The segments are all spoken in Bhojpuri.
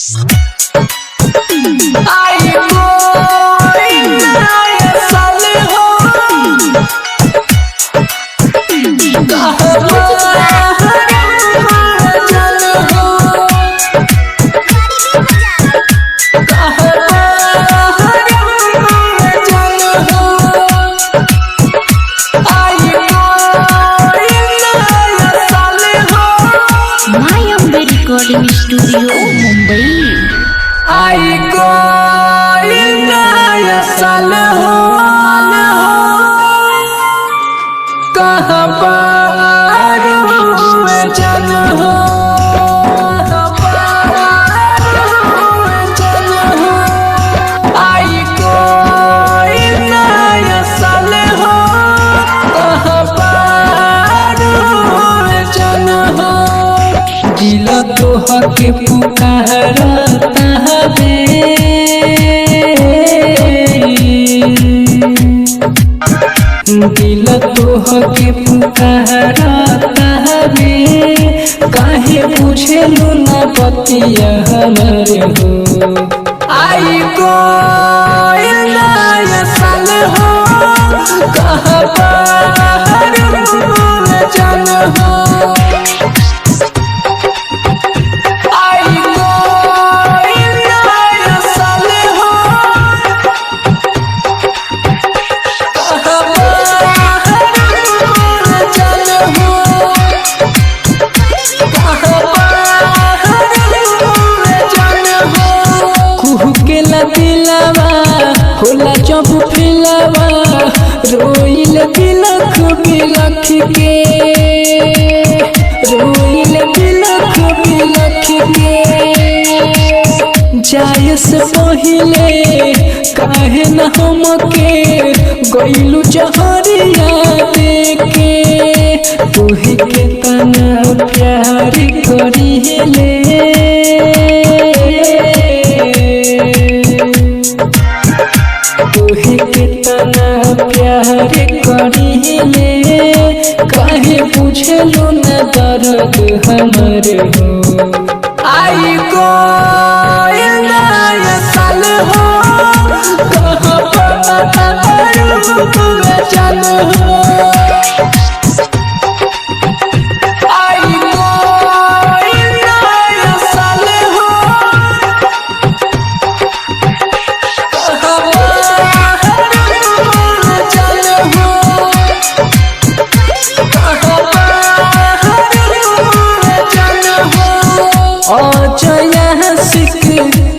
आई कोई नया साल हो रिकॉर्डिंग स्टूडियो मुंबई। आई कोई नया साल हो कहाँ पर हुए जन हो आई कोई नया साल हो कहाँ पर हुए जन हो दिल तोह के पुकारता हवे दिल तोह के पुकारता हवे काहे पूछेलू ना बतिया हमर हो आई कोई नया साल हो कहाँ पर हुए जन हो दिलवा होला जब फिलवा रोइल बिलख बिलख के रोइल बिलख बिलख के जाय से पहिले काहे न हमके गइलू जहरिया देके तोहे के तना प्यार करिले प्यार करिले काहे पूछलू न दर्द हमर हो आई कोई नया साल हो कहाँ पर हुए जन हो आई कोई नया साल हो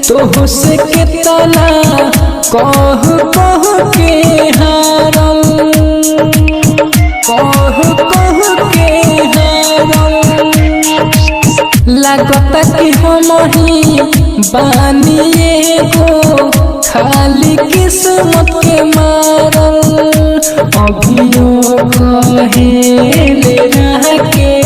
तोह से कितना कह के हारल कह के हारल लागता कि हम ही बानिए गो खाली किस्मत के मारल अभियो कहे ले रह के